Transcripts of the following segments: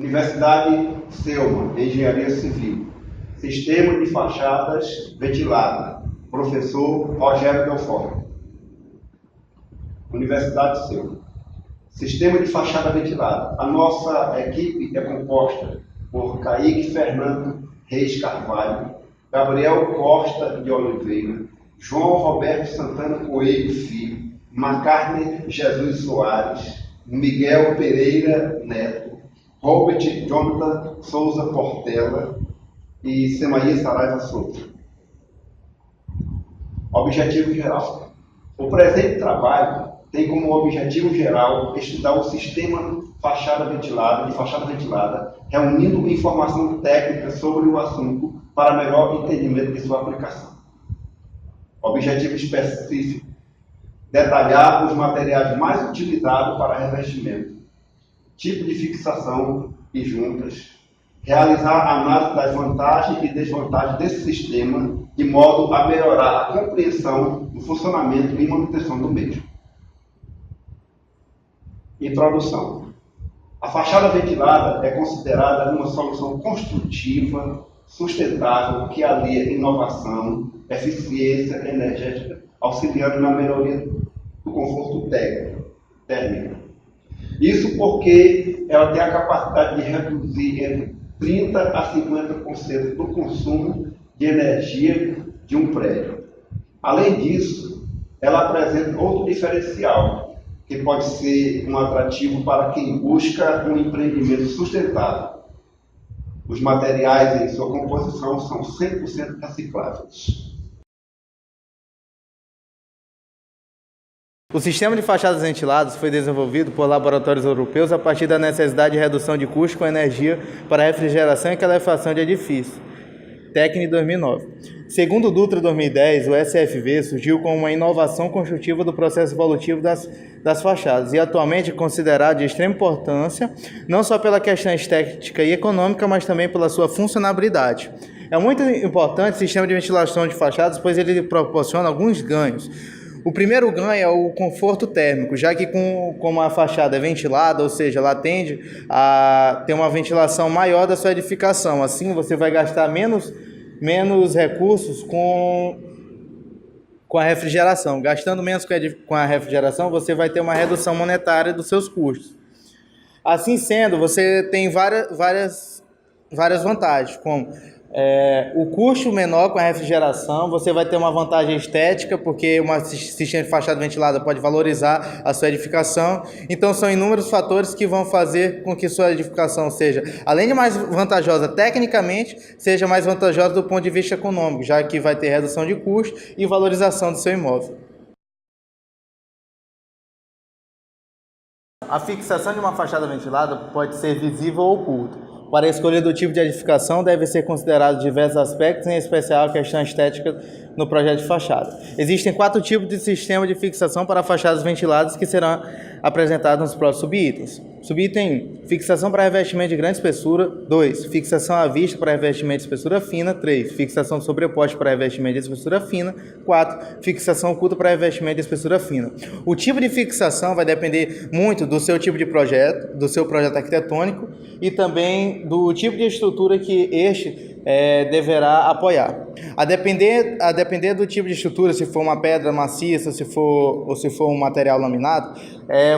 Universidade Selma, Engenharia Civil. Sistema de fachadas ventilada. Professor Rogério Belfort. Universidade Selma. Sistema de fachada ventilada. A nossa equipe é composta por Kaique Fernando Reis Carvalho, Gabriel Costa de Oliveira, João Roberto Santana Coelho Filho, Macarne Jesus Soares, Miguel Pereira Neto, Robert Jonathan Souza Portela e Semaia Saraiva Souza. Objetivo geral. O presente trabalho tem como objetivo geral estudar o sistema de fachada ventilada, reunindo informação técnica sobre o assunto para melhor entendimento de sua aplicação. Objetivo específico: detalhar os materiais mais utilizados para revestimento, tipo de fixação e juntas, realizar a análise das vantagens e desvantagens desse sistema, de modo a melhorar a compreensão do funcionamento e manutenção do mesmo. Introdução. A fachada ventilada é considerada uma solução construtiva, sustentável, que alia inovação, eficiência energética, auxiliando na melhoria do conforto térmico. Isso porque ela tem a capacidade de reduzir entre 30% a 50% do consumo de energia de um prédio. Além disso, ela apresenta outro diferencial, que pode ser um atrativo para quem busca um empreendimento sustentável. Os materiais em sua composição são 100% recicláveis. O sistema de fachadas ventiladas foi desenvolvido por laboratórios europeus a partir da necessidade de redução de custo com energia para refrigeração e calefação de edifícios. TECNI 2009. Segundo o Dutra 2010, o SFV surgiu como uma inovação construtiva do processo evolutivo das fachadas e atualmente é considerado de extrema importância, não só pela questão estética e econômica, mas também pela sua funcionalidade. É muito importante o sistema de ventilação de fachadas, pois ele proporciona alguns ganhos. O primeiro ganho é o conforto térmico, já que como a fachada é ventilada, ou seja, ela tende a ter uma ventilação maior da sua edificação. Assim, você vai gastar menos recursos com a refrigeração. Gastando menos com a refrigeração, você vai ter uma redução monetária dos seus custos. Assim sendo, você tem várias vantagens, como o custo menor com a refrigeração, você vai ter uma vantagem estética, porque um sistema de fachada ventilada pode valorizar a sua edificação. Então, são inúmeros fatores que vão fazer com que sua edificação seja, além de mais vantajosa tecnicamente, seja mais vantajosa do ponto de vista econômico, já que vai ter redução de custo e valorização do seu imóvel. A fixação de uma fachada ventilada pode ser visível ou oculta. Para a escolha do tipo de edificação, deve ser considerado diversos aspectos, em especial a questão estética no projeto de fachada. Existem 4 tipos de sistema de fixação para fachadas ventiladas que serão apresentados nos próximos subitens. Subitem 1, fixação para revestimento de grande espessura. 2, fixação à vista para revestimento de espessura fina. 3, fixação sobreposta para revestimento de espessura fina. 4, fixação oculta para revestimento de espessura fina. O tipo de fixação vai depender muito do seu tipo de projeto, do seu projeto arquitetônico e também do tipo de estrutura que este deverá apoiar. A depender do tipo de estrutura, se for uma pedra maciça, se for um material laminado,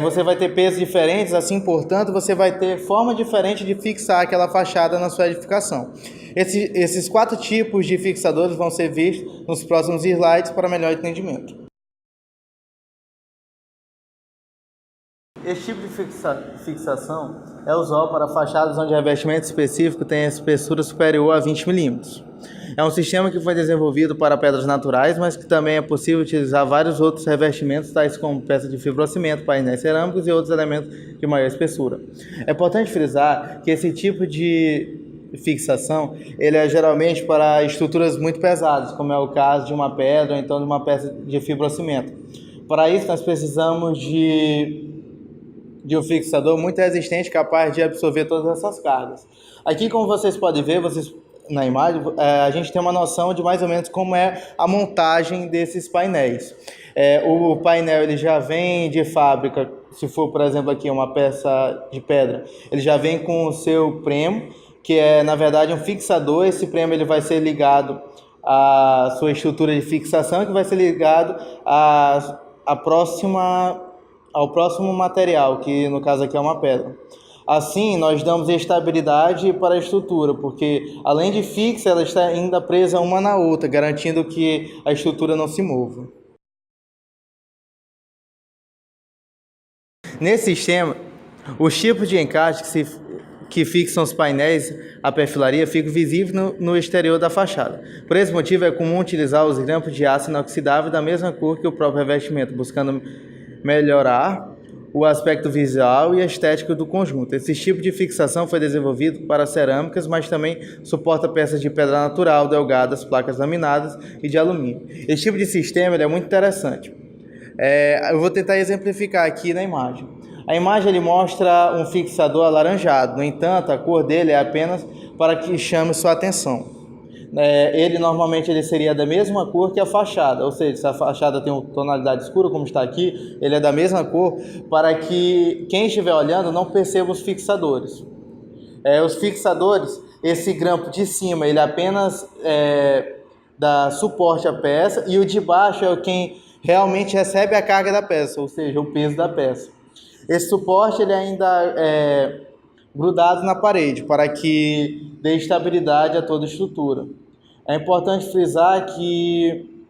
você vai ter pesos diferentes, assim, portanto, você vai ter forma diferente de fixar aquela fachada na sua edificação. Esses 4 tipos de fixadores vão ser vistos nos próximos slides para melhor entendimento. Esse tipo de fixação é usual para fachadas onde o revestimento específico tem a espessura superior a 20 mm. É um sistema que foi desenvolvido para pedras naturais, mas que também é possível utilizar vários outros revestimentos, tais como peças de fibrocimento, painéis cerâmicos e outros elementos de maior espessura. É importante frisar que esse tipo de fixação ele é geralmente para estruturas muito pesadas, como é o caso de uma pedra ou então de uma peça de fibrocimento. Para isso, nós precisamos de um fixador muito resistente, capaz de absorver todas essas cargas. Aqui, como vocês podem ver, na imagem, a gente tem uma noção de mais ou menos como é a montagem desses painéis. O painel ele já vem de fábrica se for, por exemplo, aqui uma peça de pedra, ele já vem com o seu premo, que é, na verdade, um fixador. Esse premo ele vai ser ligado à sua estrutura de fixação, que vai ser ligado ao próximo material, que no caso aqui é uma pedra. Assim, nós damos estabilidade para a estrutura, porque além de fixa, ela está ainda presa uma na outra, garantindo que a estrutura não se mova. Nesse sistema, os tipos de encaixe que fixam os painéis à perfilaria ficam visíveis no exterior da fachada. Por esse motivo, é comum utilizar os grampos de aço inoxidável da mesma cor que o próprio revestimento, buscando melhorar o aspecto visual e estético do conjunto. Esse tipo de fixação foi desenvolvido para cerâmicas, mas também suporta peças de pedra natural, delgadas, placas laminadas e de alumínio. Esse tipo de sistema é muito interessante. Eu vou tentar exemplificar aqui na imagem. A imagem ele mostra um fixador alaranjado, no entanto, a cor dele é apenas para que chame sua atenção. Ele normalmente seria da mesma cor que a fachada, ou seja, se a fachada tem uma tonalidade escura, como está aqui, ele é da mesma cor, para que quem estiver olhando não perceba os fixadores. Os fixadores, esse grampo de cima, ele apenas dá suporte à peça, e o de baixo é quem realmente recebe a carga da peça, ou seja, o peso da peça. Esse suporte ele ainda é grudado na parede para que dê estabilidade a toda a estrutura. É importante frisar que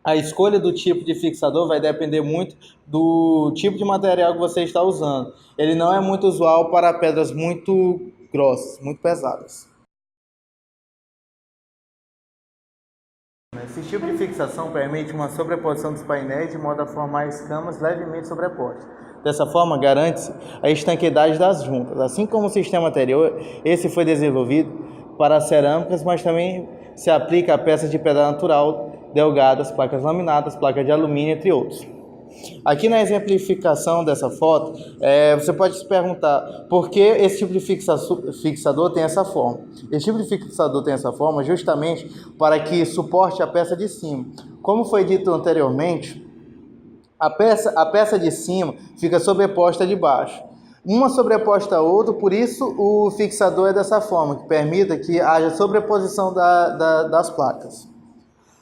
a escolha do tipo de fixador vai depender muito do tipo de material que você está usando. Ele não é muito usual para pedras muito grossas, muito pesadas. Esse tipo de fixação permite uma sobreposição dos painéis de modo a formar escamas levemente sobrepostas. Dessa forma, garante-se a estanqueidade das juntas. Assim como o sistema anterior, esse foi desenvolvido para cerâmicas, mas também se aplica a peças de pedra natural, delgadas, placas laminadas, placas de alumínio, entre outros. Aqui na exemplificação dessa foto, você pode se perguntar por que esse tipo de fixador tem essa forma. Esse tipo de fixador tem essa forma justamente para que suporte a peça de cima. Como foi dito anteriormente, a peça de cima fica sobreposta de baixo. Uma sobreposta a outra, por isso o fixador é dessa forma, que permita que haja sobreposição das placas.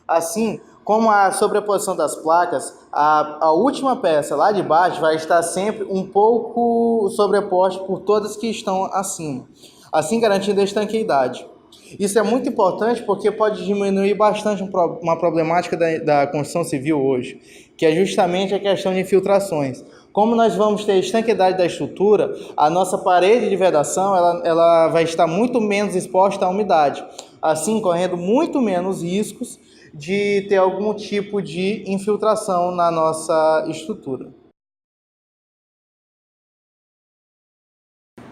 Assim, como a sobreposição das placas, a última peça lá de baixo vai estar sempre um pouco sobreposta por todas que estão acima, assim garantindo a estanqueidade. Isso é muito importante porque pode diminuir bastante uma problemática da construção civil hoje, que é justamente a questão de infiltrações. Como nós vamos ter a estanqueidade da estrutura, a nossa parede de vedação ela vai estar muito menos exposta à umidade, assim correndo muito menos riscos de ter algum tipo de infiltração na nossa estrutura.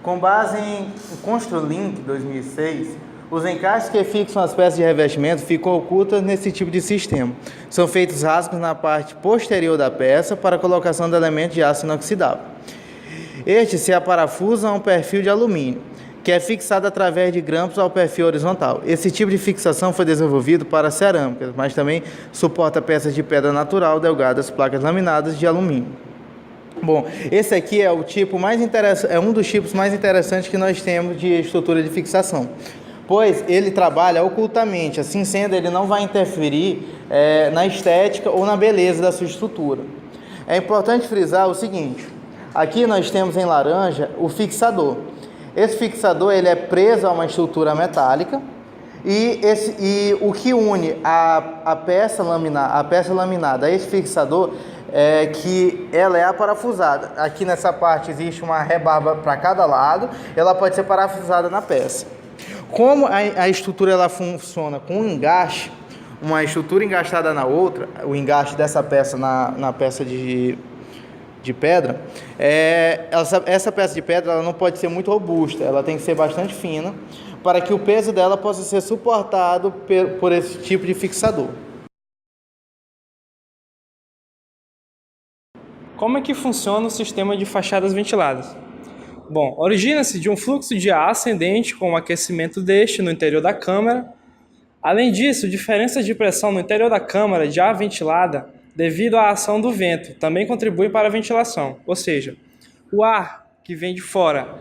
Com base em Construlink 2006, os encaixes que fixam as peças de revestimento ficam ocultas nesse tipo de sistema. São feitos rasgos na parte posterior da peça para a colocação de elementos de aço inoxidável. Estes se aparafusam a um perfil de alumínio, que é fixado através de grampos ao perfil horizontal. Esse tipo de fixação foi desenvolvido para cerâmicas, mas também suporta peças de pedra natural, delgadas, placas laminadas de alumínio. Bom, esse aqui é o tipo mais interessante, é um dos tipos mais interessantes que nós temos de estrutura de fixação, pois ele trabalha ocultamente, assim sendo, ele não vai interferir na estética ou na beleza da sua estrutura. É importante frisar o seguinte: aqui nós temos em laranja o fixador. Esse fixador ele é preso a uma estrutura metálica e o que une a peça laminada a esse fixador é que ela é aparafusada. Aqui nessa parte existe uma rebarba para cada lado, ela pode ser parafusada na peça. Como a estrutura ela funciona com um engaste, uma estrutura engastada na outra, o engaste dessa peça na peça de pedra, essa peça de pedra ela não pode ser muito robusta, ela tem que ser bastante fina para que o peso dela possa ser suportado por esse tipo de fixador. Como é que funciona o sistema de fachadas ventiladas? Bom, origina-se de um fluxo de ar ascendente com o aquecimento deste no interior da câmara. Além disso, diferenças de pressão no interior da câmara de ar ventilada devido à ação do vento, também contribui para a ventilação. Ou seja, o ar que vem de fora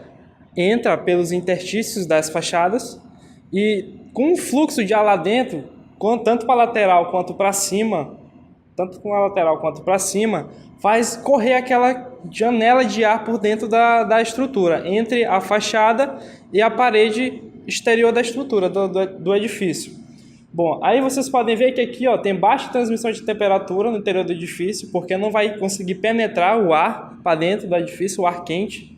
entra pelos interstícios das fachadas e com o fluxo de ar lá dentro, tanto para a lateral quanto para cima, faz correr aquela janela de ar por dentro da estrutura, entre a fachada e a parede exterior da estrutura, do edifício. Bom, aí vocês podem ver que aqui tem baixa transmissão de temperatura no interior do edifício, porque não vai conseguir penetrar o ar para dentro do edifício, o ar quente.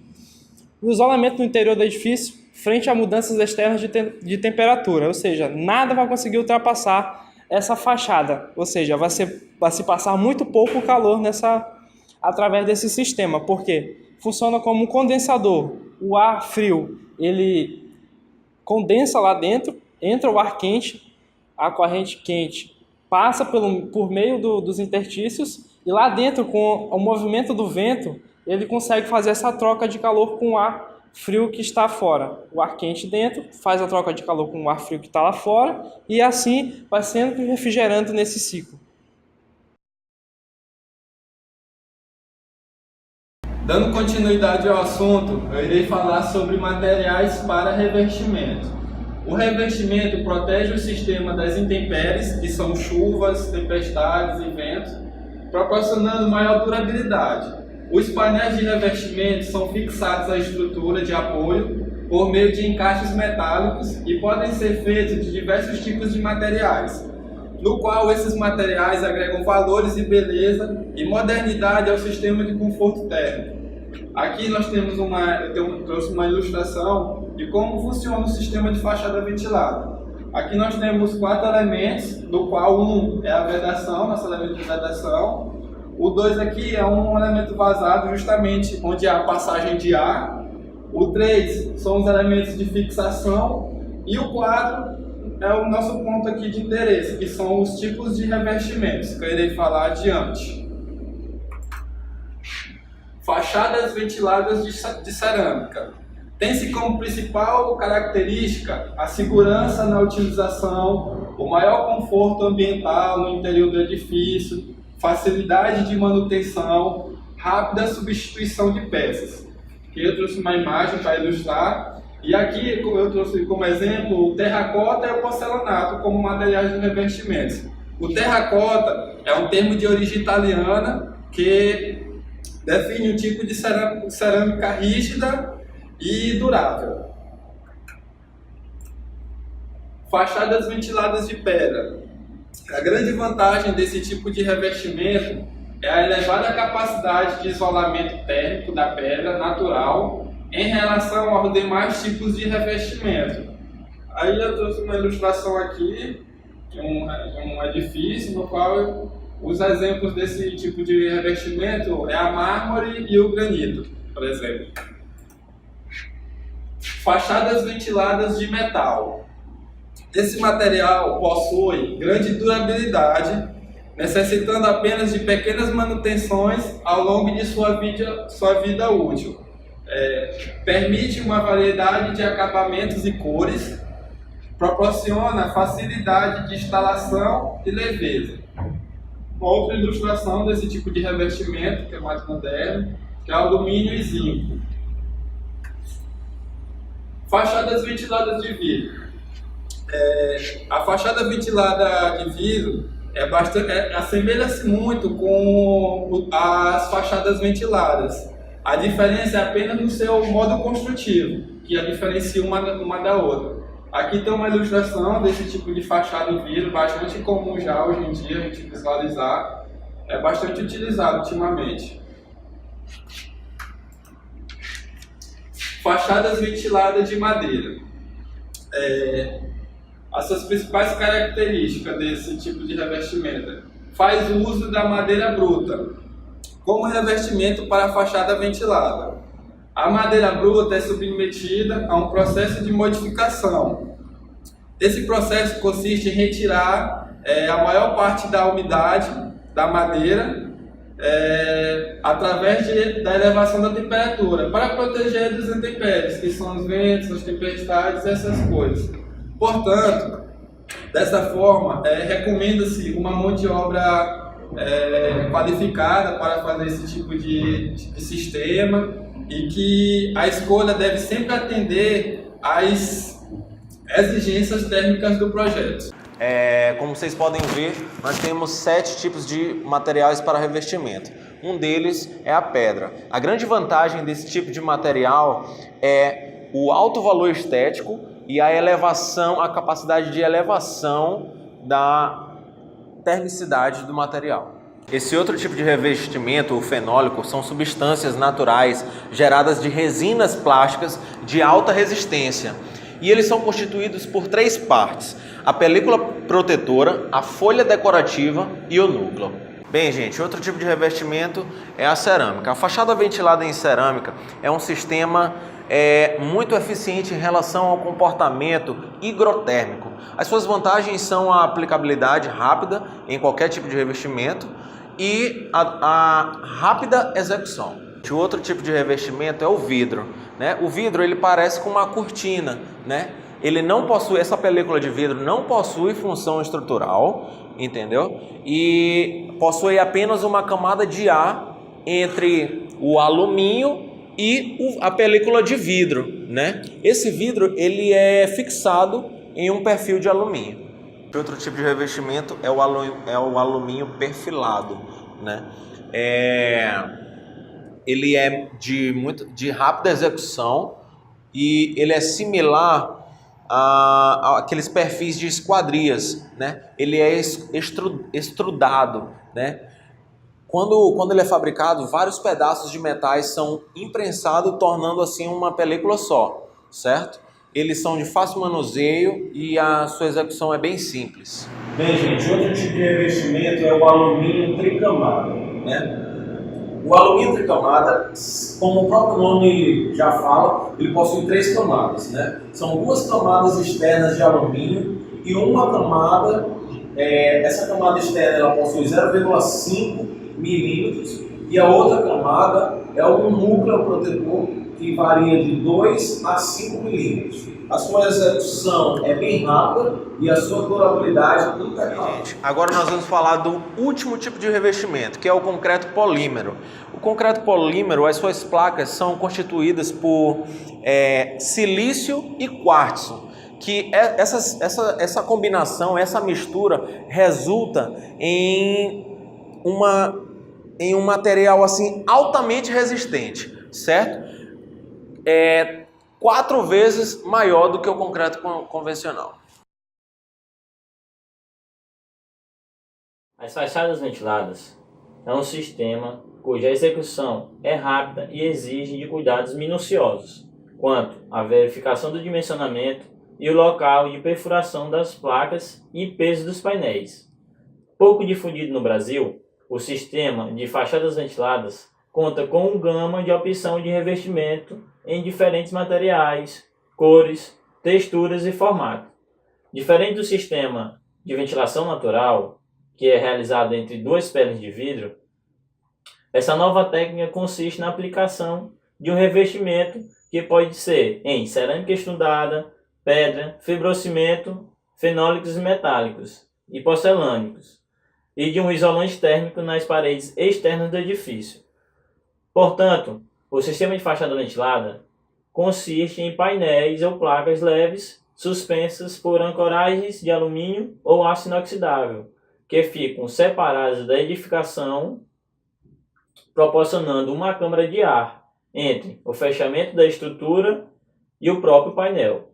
O isolamento no interior do edifício frente a mudanças externas de temperatura, ou seja, nada vai conseguir ultrapassar essa fachada, ou seja, vai se passar muito pouco calor através desse sistema, porque funciona como um condensador. O ar frio, ele condensa lá dentro, entra o ar quente, a corrente quente passa por meio dos interstícios e lá dentro, com o movimento do vento, ele consegue fazer essa troca de calor com o ar frio que está fora. O ar quente dentro faz a troca de calor com o ar frio que está lá fora e assim vai sempre refrigerando nesse ciclo. Dando continuidade ao assunto, eu irei falar sobre materiais para revestimento. O revestimento protege o sistema das intempéries, que são chuvas, tempestades e ventos, proporcionando maior durabilidade. Os painéis de revestimento são fixados à estrutura de apoio por meio de encaixes metálicos e podem ser feitos de diversos tipos de materiais, no qual esses materiais agregam valores e beleza e modernidade ao sistema de conforto térmico. Aqui nós temos trouxe uma ilustração de como funciona o sistema de fachada ventilada. Aqui nós temos 4 elementos, do qual um é a vedação, nosso elemento de vedação. O 2 aqui é um elemento vazado, justamente onde há passagem de ar. O 3 são os elementos de fixação. E o 4 é o nosso ponto aqui de interesse, que são os tipos de revestimentos, que eu irei falar adiante. Fachadas ventiladas de cerâmica. Tem-se como principal característica a segurança na utilização, o maior conforto ambiental no interior do edifício, facilidade de manutenção, rápida substituição de peças. Aqui eu trouxe uma imagem para ilustrar, e aqui eu trouxe como exemplo o terracota e o porcelanato como materiais de revestimentos. O terracota é um termo de origem italiana que define um tipo de cerâmica rígida e durável. Fachadas ventiladas de pedra. A grande vantagem desse tipo de revestimento é a elevada capacidade de isolamento térmico da pedra natural em relação aos demais tipos de revestimento. Aí eu trouxe uma ilustração aqui de um edifício no qual os exemplos desse tipo de revestimento é a mármore e o granito, por exemplo. Fachadas ventiladas de metal. Esse material possui grande durabilidade, necessitando apenas de pequenas manutenções ao longo de sua vida útil. Permite uma variedade de acabamentos e cores, proporciona facilidade de instalação e leveza. Uma outra ilustração desse tipo de revestimento, que é mais moderno, que é alumínio e zinco. Fachadas ventiladas de vidro. A fachada ventilada de vidro assemelha-se muito com as fachadas ventiladas. A diferença é apenas no seu modo construtivo, que a diferencia uma da outra. Aqui tem uma ilustração desse tipo de fachada em vidro, bastante comum já hoje em dia a gente visualizar. É bastante utilizado ultimamente. Fachadas ventiladas de madeira. As suas principais características desse tipo de revestimento: faz uso da madeira bruta como revestimento para a fachada ventilada. A madeira bruta é submetida a um processo de modificação. Esse processo consiste em retirar a maior parte da umidade da madeira através da elevação da temperatura, para proteger dos intempéries, que são os ventos, as tempestades e essas coisas. Portanto, dessa forma, recomenda-se uma mão de obra qualificada para fazer esse tipo de sistema e que a escolha deve sempre atender às exigências térmicas do projeto. Como vocês podem ver, nós temos 7 tipos de materiais para revestimento. Um deles é a pedra. A grande vantagem desse tipo de material é o alto valor estético e a elevação, a capacidade de elevação da termicidade do material. Esse outro tipo de revestimento, o fenólico, são substâncias naturais geradas de resinas plásticas de alta resistência. E eles são constituídos por 3 partes: a película protetora, a folha decorativa e o núcleo. Bem, gente, outro tipo de revestimento é a cerâmica. A fachada ventilada em cerâmica é um sistema muito eficiente em relação ao comportamento higrotérmico. As suas vantagens são a aplicabilidade rápida em qualquer tipo de revestimento e a rápida execução. O outro tipo de revestimento é o vidro, né? O vidro ele parece com uma cortina, né? Ele não possui, essa película de vidro não possui função estrutural, entendeu? E possui apenas uma camada de ar entre o alumínio e a película de vidro, né? Esse vidro ele é fixado em um perfil de alumínio. Outro tipo de revestimento é o alumínio perfilado, né? Ele é de rápida execução e ele é similar aqueles perfis de esquadrias, né? Ele é extrudado, né? Quando ele é fabricado, vários pedaços de metais são imprensados, tornando assim uma película só, certo? Eles são de fácil manuseio e a sua execução é bem simples. Bem, gente, outro tipo de revestimento é o alumínio tricamada, né? O alumínio tricamada, como o próprio nome já fala, ele possui 3 camadas, né? São 2 camadas externas de alumínio e uma camada, essa camada externa ela possui 0,5 milímetros e a outra camada é um núcleo protetor que varia de 2 a 5 milímetros. A sua execução é bem rápida e a sua durabilidade impecável. Agora nós vamos falar do último tipo de revestimento, que é o concreto polímero. O concreto polímero, as suas placas são constituídas por silício e quartzo, que essa combinação, essa mistura resulta em um material assim altamente resistente, certo? 4 vezes maior do que o concreto convencional. As fachadas ventiladas é um sistema cuja execução é rápida e exige de cuidados minuciosos quanto à verificação do dimensionamento e o local de perfuração das placas e peso dos painéis. Pouco difundido no Brasil, o sistema de fachadas ventiladas conta com uma gama de opção de revestimento em diferentes materiais, cores, texturas e formato. Diferente do sistema de ventilação natural, que é realizado entre 2 peles de vidro, essa nova técnica consiste na aplicação de um revestimento que pode ser em cerâmica extrudada, pedra, fibrocimento, fenólicos e metálicos e porcelânicos, e de um isolante térmico nas paredes externas do edifício. Portanto, o sistema de fachada ventilada consiste em painéis ou placas leves suspensas por ancoragens de alumínio ou aço inoxidável, que ficam separadas da edificação, proporcionando uma câmara de ar entre o fechamento da estrutura e o próprio painel.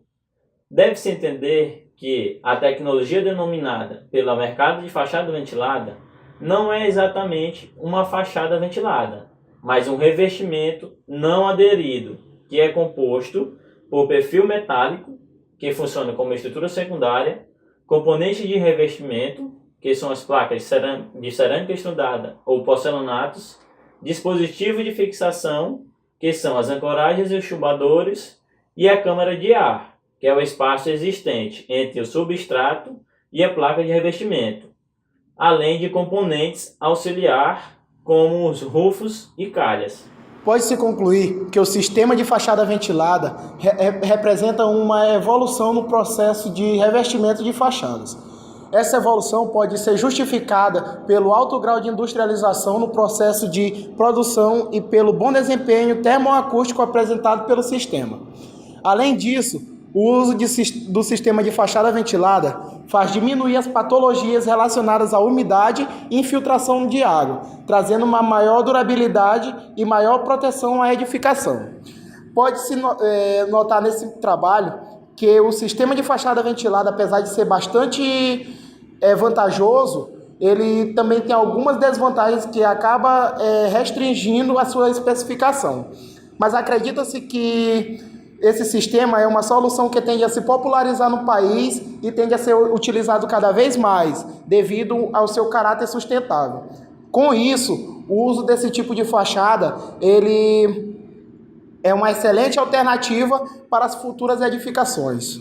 Deve-se entender que a tecnologia denominada pelo mercado de fachada ventilada não é exatamente uma fachada ventilada, mas um revestimento não aderido, que é composto por perfil metálico, que funciona como estrutura secundária, componentes de revestimento, que são as placas de cerâmica extrudada ou porcelanatos, dispositivo de fixação, que são as ancoragens e os chumbadores, e a câmara de ar, que é o espaço existente entre o substrato e a placa de revestimento, além de componentes auxiliar, como os rufos e calhas. Pode-se concluir que o sistema de fachada ventilada representa uma evolução no processo de revestimento de fachadas. essa evolução pode ser justificada pelo alto grau de industrialização no processo de produção e pelo bom desempenho termoacústico apresentado pelo sistema. Além disso, o uso do sistema de fachada ventilada faz diminuir as patologias relacionadas à umidade e infiltração de água, trazendo uma maior durabilidade e maior proteção à edificação. Pode-se notar nesse trabalho que o sistema de fachada ventilada, apesar de ser bastante vantajoso, ele também tem algumas desvantagens que acaba restringindo a sua especificação. Mas acredita-se que esse sistema é uma solução que tende a se popularizar no país e tende a ser utilizado cada vez mais, devido ao seu caráter sustentável. Com isso, o uso desse tipo de fachada, ele é uma excelente alternativa para as futuras edificações.